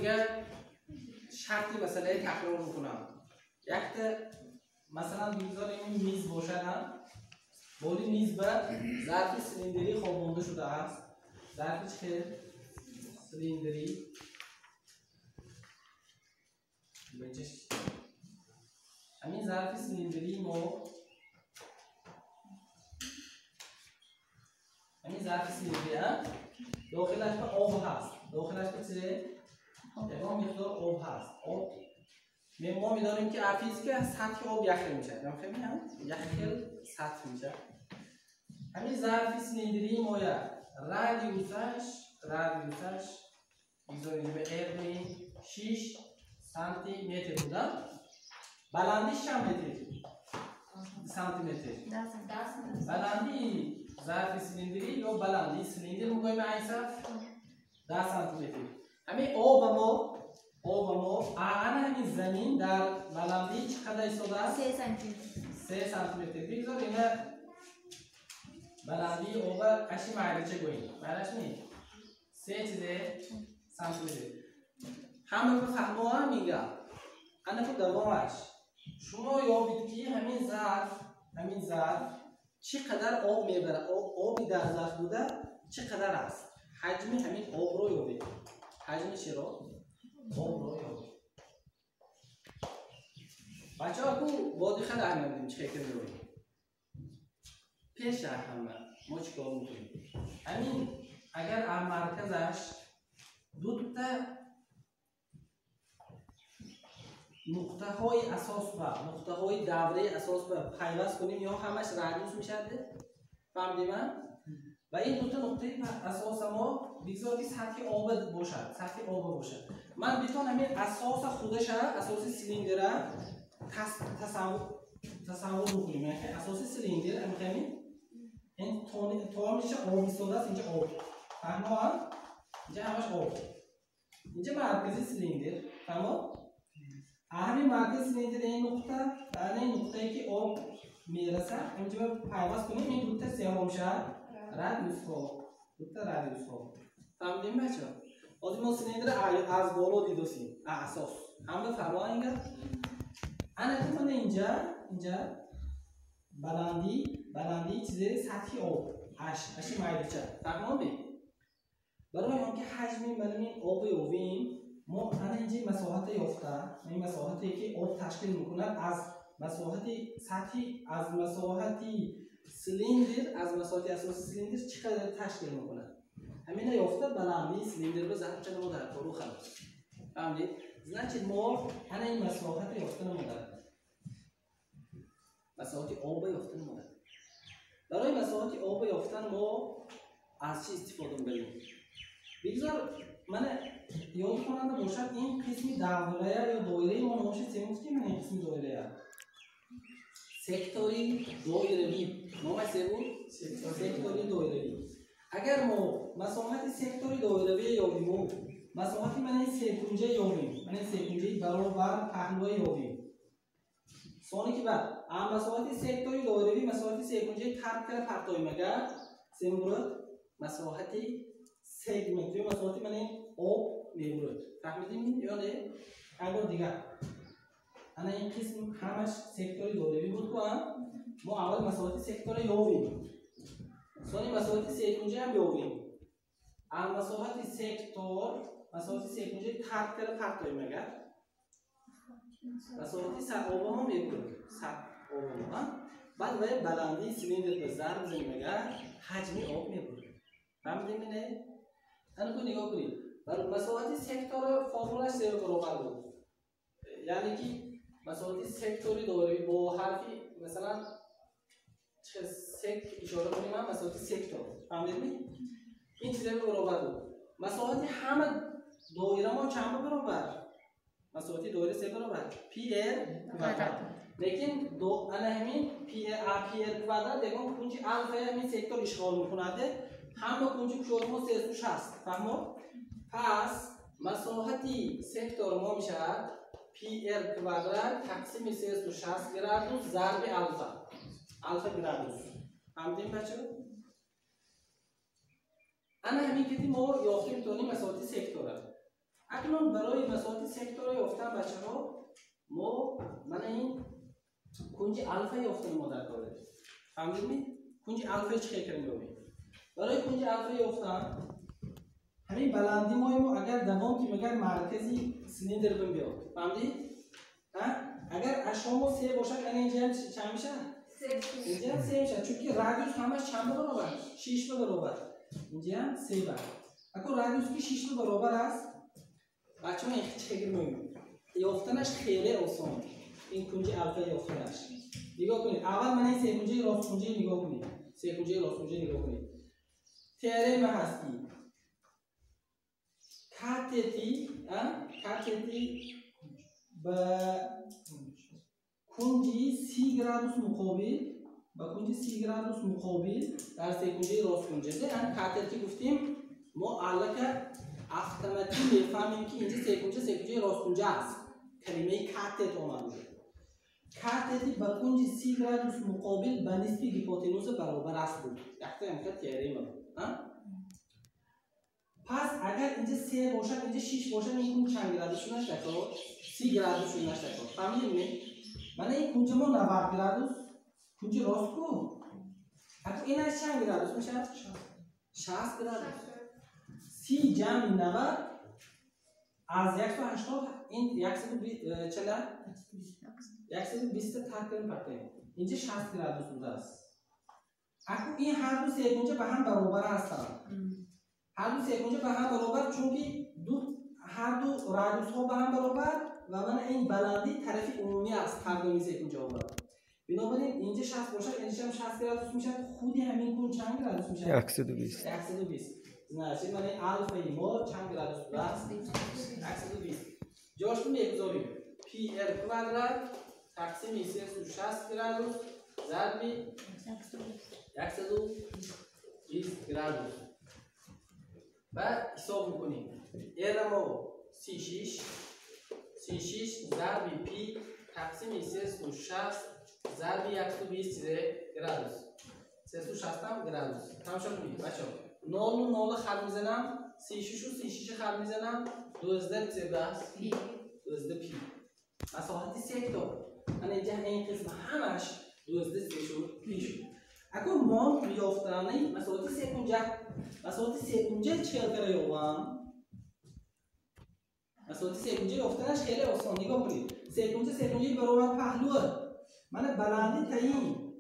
دیگه شرطی مسئله تکرار میکنم. یک مثلا بگذاریم این میز باشه، بولی میز به ظرف سیلندری خوابونده شده است. ظرف چه؟ سیلندری بچش همین ظرف سیلندری ما همین ظرف سیلندری داخلش به آب هست. داخلش به چه؟ یکم مقدار آب هست. آب ما می‌دانیم که افیز که سطح آب یخ میشه. نمی‌فهمیم؟ یخ سطح میشه. همین ظرف سیلندری ما رادیوسش می‌ذاریم به ارد 6 سانتی متر بوده. بلندیش چند متر؟ سانتی متر. 10 بلندی ظرف سیلندری یا بلندی سیلندر میگویم این صف 10 سانتی متر. همین آب ما همین زمین در بلندی چقدر ایستاده است؟ 3 سانتی متر. 3 سانتی متر. بگذاریم بلندی آب اشی معلوچه گوییم. معلوش نی 3 سانتی متر. همه به فهمو هم میگم. انا تو دوامش شما یابید که همین ظرف چقدر آب میبره. آبی در ظرف بوده چقدر است؟ حجم همین آب رو یابید. حجم چی رو؟ آب رو یابید. بچه ها کو بادی خیلی اهمیدیم چه فکر می‌کنیم؟ پیش همه ما چیکار می‌کنیم؟ همین اگر مرکزش دو تا نقطه های اساس و نقطه های دوره اساس به پیوست کنیم یا همش رادیوس میشه. فهمیدیم من؟ و این دو تا نقطه اساس ما بگذار که سطح آب باشه. من میتونم همین اساس خودش اساس سیلندر تصور بکنیم. یعنی اساس سیلندر می‌خوایم این تون میشه آب ایستاده است. اینجا آب فهمید؟ اینجا همش آب. اینجا مرکز سیلندر تمام. همین مرکز سیلندر این نقطه و این نقطه‌ای که آب میرسه اینجا پیوست کنیم. این دو تا سیاه میشه رادیوس ها. فهمیدیم بچه‌ها؟ از ما سیلندر از بالا دیدوسیم اساس هم به فرمان اینجا انا کنه اینجا بلندی چیزی سطحی آب هشت مایلچه فهمیدیم؟ برای اینکه حجم این آب یابیم ما اینجا مساحت یافته. این مساحتی که آب تشکیل میکنه از مساحت سطحی از مساحت سیلندر از مساحت اساس سیلندر چقدر تشکیل میکنه. همین یافته بلندی سیلندر رو ضرب چند ما در کارو خلاص. فهمیدید؟ значит ما این مساحت یافته نموده. مساحت آب یافته نموده. برای مساحت آب یافتن ما از چی استفاده می‌کنیم؟ بگذار من یاد کننده باشد این قسمی دوره یا دایره ما نماشه سیموز که من این قسمی دایره سکتوری دایره‌ای نام چه بود؟ سکتوری دایره‌ای. اگر ما مساحت سکتوری دایره‌ای یابیم مساحت من این سه‌پنجه یابیم. من این سه‌پنجه برابر پهلوی یابیم. سوانی که بعد مساحت سکتوری دایره‌ای مساحت سه‌پنجه ترک کرده پرتای مگر سیمبرد مساحت سگمنت یا مساحت من این آب میبرد. فهمیدیم یا نه؟ اگر دیگه انا این قسم همش سکتوری دایره‌ای بود که ما اول مساحت سکتوری یابیم. سوانی مساحت سه‌پنجه هم یابیم. مساحت سکتوری ترک کرده پرتای مگر مساحت سطح آب هم میبرد. سطح آب بعد باید بلندی سیلندر به ضرب بزنیم مگر حجم آب میبرد. فهمیدیم اینه؟ انا کو نگاه کنید. برای مساحت سکتور فرمولش سه برابر بود. یعنی که مساحت سکتوری دایره‌ای با حرفی مثلا سک اشاره کنیم هم مساحت سکتور. فهمیدید؟ این چیزا برابر بود. مساحت همه دایره ما چند برابر؟ مساحت دایره سه برابر. پی ال کوادرات. لیکن دو انا همین پی ال کوادرات دیگه کنج الفا همین سکتور اشغال میکنه. همه کنج شورمو 3 هست. فهمو؟ پس مساحت سکتور ما میشه پی ال کوادرات تقسیم 360 گرادوس ضرب الفا گرادوس. فهمیدین بچه‌ها؟ انا همین که ما یافتیم تونی مساحت سکتوره. اکنون برای مساوات سکتور یافتن بچه‌ها ما من این کنج الفا یافتن ما در کار داریم. فهمیدید؟ کنج الفا چه کردیم؟ برای کنج الفا یافتن همین بلندی ما اگر دوام که مگر مرکزی سیلندر بم بیاد. فهمیدید؟ اگر اشامو 3 باشه یعنی اینجا چند میشه؟ 3 اینجا 3 میشه چون که رادیوس همش چند برابر؟ 6 برابر. اینجا هم 3 برابر. اگه رادیوس که 6 برابر است بچه‌ها این چه مهمه یافتنش خیلی آسان. این کنج الفا یافتنش نگاه کنید. اول من این 3 کنجه راست کنجه نگاه کنید. 3 کنجه راست کنجه نگاه کنید. تئورم هستی کاتتی با کنجی 30 گرادوس مقابل با کنجی 30 گرادوس مقابل در 3 کنجه راست کنجه ده کاتتی گفتیم ما علاقه اتوماتیک میفهمیم که اینجا 3 کنجه راست کنجه است. کلمه کاتت اومده. کاتتی با کنجی 30 گرادوس مقابل به نسبت هیپوتنوز برابر است بود. یعنی امکان تئورم پس اگر اینجا 3 باشه اینجا 6 باشه این چند گرادوس نشه که 30 گرادوس نشه که فهمیدید؟ من این کنج ما 90 گرادوس کنج راست کو اگه این از چند گرادوس میشه 60 گرادوس 30 جمع 90 از 180 این 120 تقریبا پرته اینجا 60 گرادوس بوده است. اگه این هر دو 3 کنجه به هم برابر هستند هر دو 3 کنجه به هم برابر چون که هر دو رادیوس ها به هم برابر و من این بلندی طرف عمومی است هر دو 3 کنجه ها برابر. بنابراین اینجا 60 باشه اینجا هم 60 گرادوس میشه. خودی همین کون چند گرادوس میشه 120 نه چه معنی الفا ما چند گرادوس است 120 جاش رو میگذاریم پی ال کوادرات تقسیم 360 گرادوس ضرب 120 گرادوس و حساب میکنیم. ال ما 36 ضرب پی تقسیم 360 ضرب 120 گرادوس 360 گرادوس تمام شد. بچه‌ها 0 خط میزنم 36 خط میزنم 12 چه است 12 پی مساحت سکتور. من اینجا این قسم همش 12 شد پی شد. اگه ما یافتنی مساحت سه چه کاره یابم مساحت سه کنجه یافتنش خیلی آسان. نگاه کنید 3 کنجه برابر پهلوه من بلندی تعیین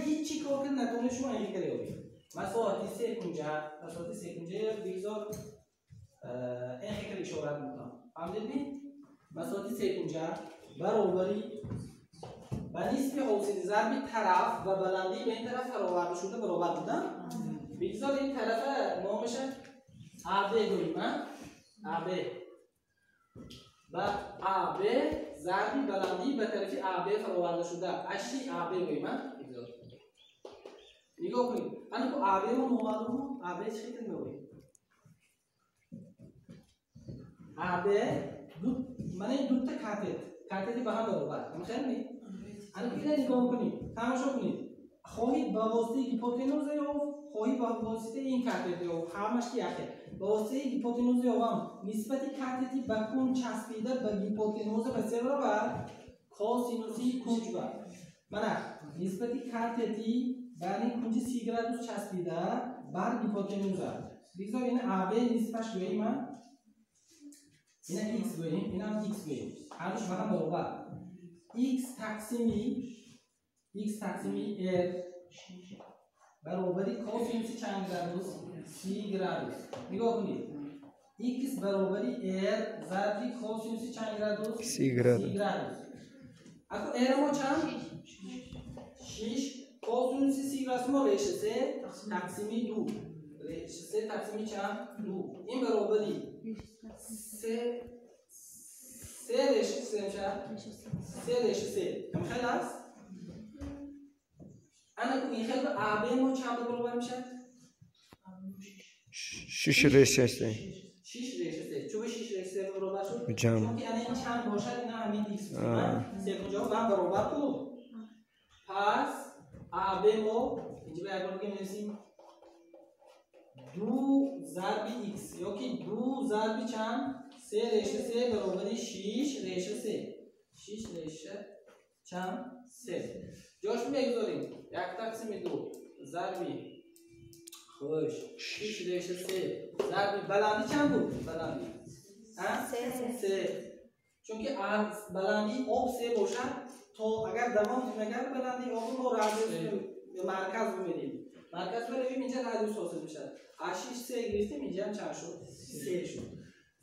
هیچی کار که نتونه شما این کاره یابید. مساحت سه کنجه بگذار این خیلی اشارت میکنم. فهمیدید؟ مساحت سه کنجه برابری و نسبت حاصل ضرب طرف و بلندی به این طرف برابر شده برابر بودن. بگذار این طرف نامش AB گوییم AB و AB ضرب بلندی به طرف AB برابر شده اشی AB گوییم. بگذار نگاه کنید انا کو AB رو معلومه AB چه شکل میگوییم AB من این دو تا کاتت به هم برابر میخوام انا اینو نگاه کنید تماشا کنید خواهید با واسطه هیپوتنوز یا خواهید با واسطه این کاتت یا همش یخه با واسطه هیپوتنوز یا هم نسبت کاتتی به کون چسبیده به هیپوتنوز به سه برابر کاسینوسی کنج بر من نسبت کاتتی به این کنج 30 گرادوس چسبیده بر هیپوتنوز بگذار این AB نسبتش گوییم این x گوییم این هم x گوییم هر دوش به هم برابر x تقسیمی r برابری کوسینوس چند گرادوس 30 گرادوس. نگاه کنید x برابری r ضرب کوسینوس چند گرادوس 30 گرادوس. اگه r ما چند 6 کوسینوس 30 گرادوس ما ریشه 3 تقسیمی 2 ریشه 3 تقسیمی چند 2 این برابری 3 ریشه 3 میشه 3 ریشه 3 هم خیلی است. انا این خیلی AB ما چند برابر میشه 6 ریشه 3 چون 6 ریشه 3 برابر شد چون که این چند باشد اینا همین x سه کنجا با هم برابر کو پس AB ما اینجا به اگر بگیم نویسیم 2 دو ضرب x یا که دو ضرب چند؟ 3 ریشه 3 برابر 6 ریشه 3 6 ریشه چند؟ 3 جاش میگذاریم 1 تقسیم 2 ضربی خوش 6 ریشه 3 ضربی بلندی چند بود؟ بلندی 3 چون که بلندی آب 3 باشد تو اگر دوام نگه بلندی آب رو رادیوس به مرکز ببینیم مرکز برویم اینجا رادیوس حاصل میشه 6 3 گرفتیم اینجا هم چند شد 3 شد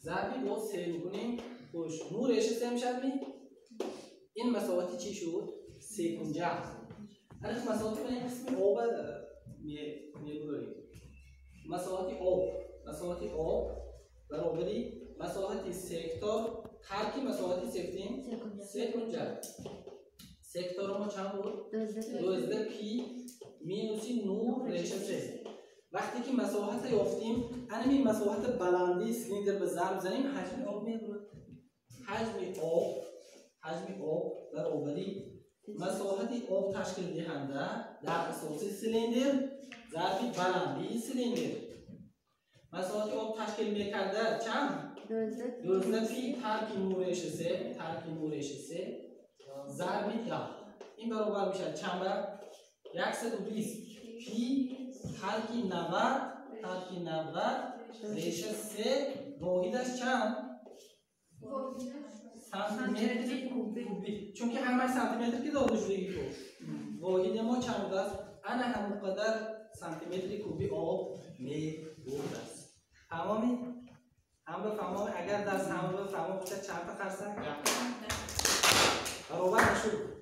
ضربی با 3 میکنیم خوش نورش 3 میشه این مساواتی چی شد 3 کنجه الان مساواتی من این قسمی آب میبریم مساواتی آب برابری مساواتی سکتور ترکی مساواتی سکتیم 3 کنجه سکتور ما چند بود 12 پی مینوسی 9 ریشه 3 وقتی که مساحت یافتیم همین مساحت بلندی سیلیندر به ضرب زنیم حجم آب میاد حجم آب برابری مساحت آب تشکیل دهنده در اساس سیلیندر ضرب بلندی سیلیندر مساحت آب تشکیل میکرده چند 12 پی ترک 9 ریشه 3 ضرب 10 این برابر میشه چند بر 120 پی ترکی 90 ریشه 3 واحدش چند؟ سانتیمتر کوبی چون که همه سانتیمتر که داده شده تو واحد ما چند است؟ انا همونقدر سانتیمتر کوبی آب می بود است تمامی؟ هم بفهمم اگر درس هم بفهمم چند تا خرسه؟ برابر نشد